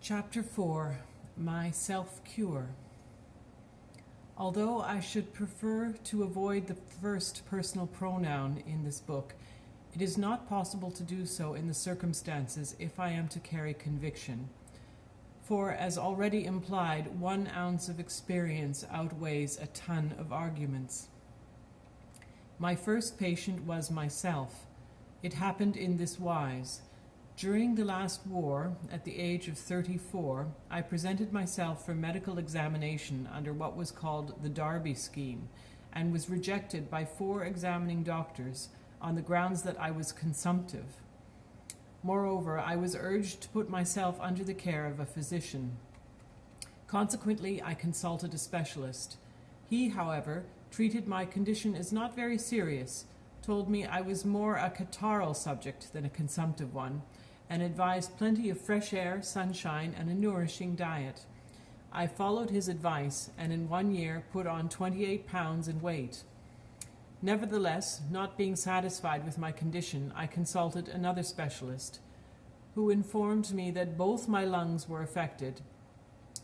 Chapter 4. My Self-Cure. Although I should prefer to avoid the first personal pronoun in this book, it is not possible to do so in the circumstances if I am to carry conviction. For, as already implied, 1 ounce of experience outweighs a ton of arguments. My first patient was myself. It happened in this wise. During the last war, at the age of 34, I presented myself for medical examination under what was called the Darby scheme, and was rejected by 4 examining doctors on the grounds that I was consumptive. Moreover, I was urged to put myself under the care of a physician. Consequently, I consulted a specialist. He, however, treated my condition as not very serious, told me I was more a catarrhal subject than a consumptive one, and advised plenty of fresh air, sunshine, and a nourishing diet. I followed his advice, and in 1 year put on 28 pounds in weight. Nevertheless, not being satisfied with my condition, I consulted another specialist, who informed me that both my lungs were affected,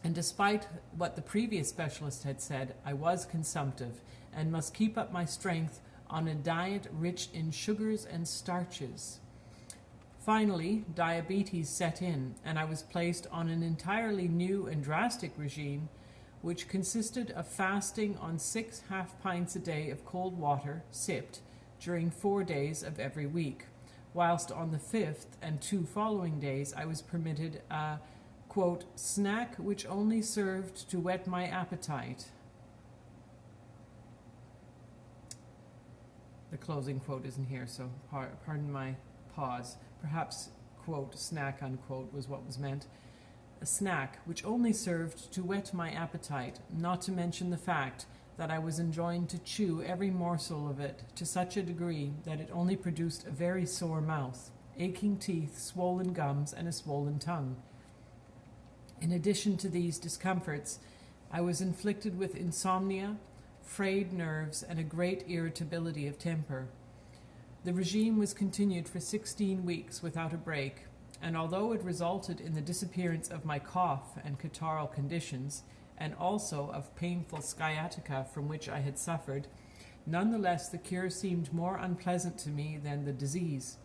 and despite what the previous specialist had said, I was consumptive, and must keep up my strength on a diet rich in sugars and starches. Finally, diabetes set in, and I was placed on an entirely new and drastic regime, which consisted of fasting on 6 half-pints a day of cold water, sipped, during 4 days of every week, whilst on the 5th and 2 following days I was permitted a, quote, snack which only served to whet my appetite. The closing quote isn't here, so pardon my pause. Perhaps, quote, snack, unquote, was what was meant. A snack which only served to whet my appetite, not to mention the fact that I was enjoined to chew every morsel of it to such a degree that it only produced a very sore mouth, aching teeth, swollen gums, and a swollen tongue. In addition to these discomforts, I was inflicted with insomnia, frayed nerves, and a great irritability of temper. The regime was continued for 16 weeks without a break, and although it resulted in the disappearance of my cough and catarrhal conditions, and also of painful sciatica from which I had suffered, nonetheless the cure seemed more unpleasant to me than the disease.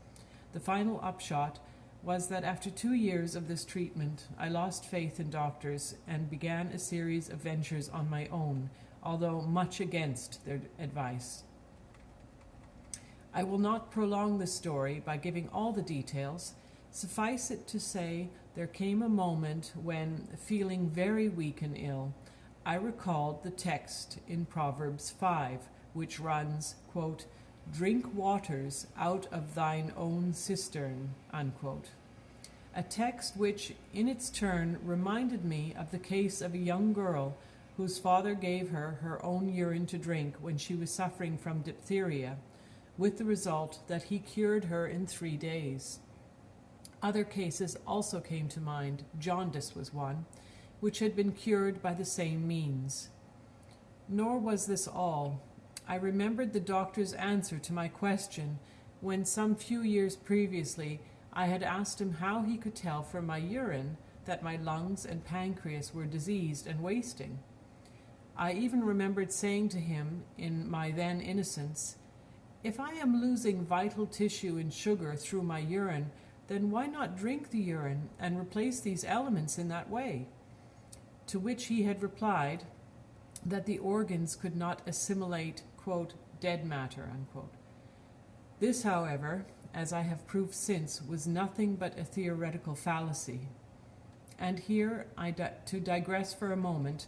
The final upshot was that after 2 years of this treatment, I lost faith in doctors and began a series of ventures on my own, although much against their advice. I will not prolong the story by giving all the details. Suffice it to say, there came a moment when, feeling very weak and ill, I recalled the text in Proverbs 5, which runs, quote, "Drink waters out of thine own cistern," unquote. A text which, in its turn, reminded me of the case of a young girl whose father gave her her own urine to drink when she was suffering from diphtheria, with the result that he cured her in 3 days. Other cases also came to mind. Jaundice was one, which had been cured by the same means. Nor was this all. I remembered the doctor's answer to my question when some few years previously I had asked him how he could tell from my urine that my lungs and pancreas were diseased and wasting. I even remembered saying to him, in my then innocence, "If I am losing vital tissue and sugar through my urine, then why not drink the urine and replace these elements in that way?" To which he had replied that the organs could not assimilate, quote, "dead matter," unquote. This, however, as I have proved since, was nothing but a theoretical fallacy. And here, to digress for a moment,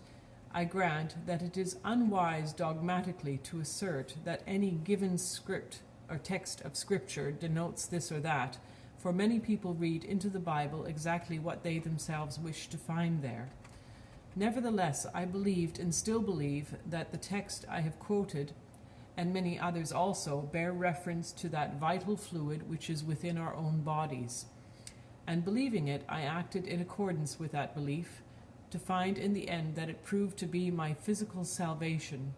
I grant that it is unwise dogmatically to assert that any given script or text of Scripture denotes this or that, for many people read into the Bible exactly what they themselves wish to find there. Nevertheless, I believed and still believe that the text I have quoted, and many others also, bear reference to that vital fluid which is within our own bodies. And believing it, I acted in accordance with that belief, to find in the end that it proved to be my physical salvation.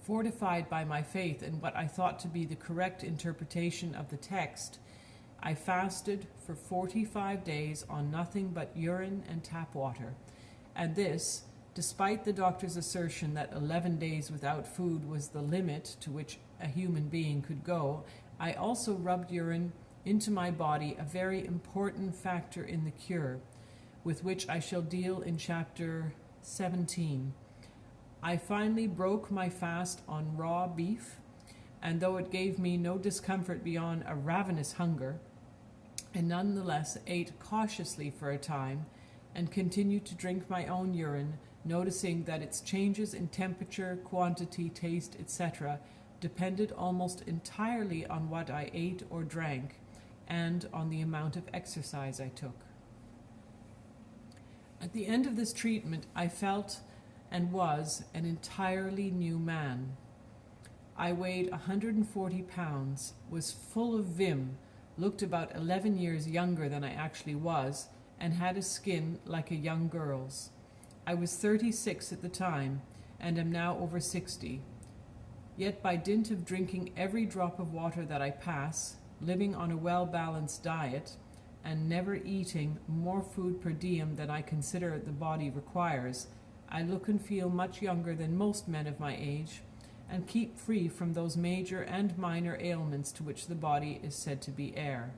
Fortified by my faith in what I thought to be the correct interpretation of the text, I fasted for 45 days on nothing but urine and tap water, and this, despite the doctor's assertion that 11 days without food was the limit to which a human being could go. I also rubbed urine into my body, a very important factor in the cure, with which I shall deal in chapter 17. I finally broke my fast on raw beef, and though it gave me no discomfort beyond a ravenous hunger, I nonetheless ate cautiously for a time and continued to drink my own urine, noticing that its changes in temperature, quantity, taste, etc. depended almost entirely on what I ate or drank and on the amount of exercise I took. At the end of this treatment, I felt and was an entirely new man. I weighed 140 pounds, was full of vim, looked about 11 years younger than I actually was, and had a skin like a young girl's. I was 36 at the time, and am now over 60. Yet by dint of drinking every drop of water that I pass, living on a well-balanced diet, and never eating more food per diem than I consider the body requires, I look and feel much younger than most men of my age, and keep free from those major and minor ailments to which the body is said to be heir.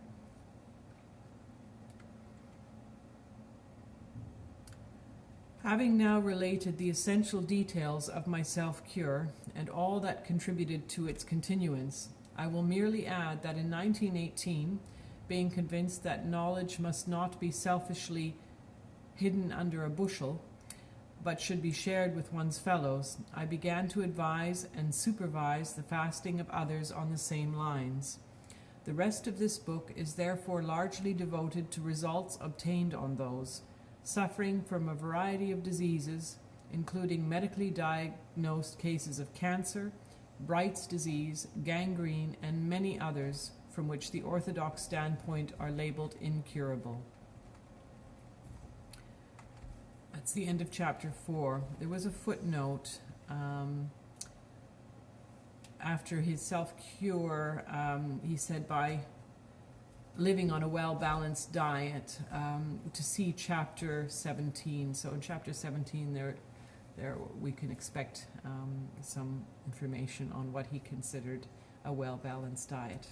Having now related the essential details of my self-cure and all that contributed to its continuance, I will merely add that in 1918, being convinced that knowledge must not be selfishly hidden under a bushel, but should be shared with one's fellows, I began to advise and supervise the fasting of others on the same lines. The rest of this book is therefore largely devoted to results obtained on those, suffering from a variety of diseases, including medically diagnosed cases of cancer, Bright's disease, gangrene, and many others from which the orthodox standpoint are labeled incurable. That's the end of chapter 4. There was a footnote after his self-cure. He said by living on a well-balanced diet, to see chapter 17. So in chapter 17 there we can expect some information on what he considered a well-balanced diet.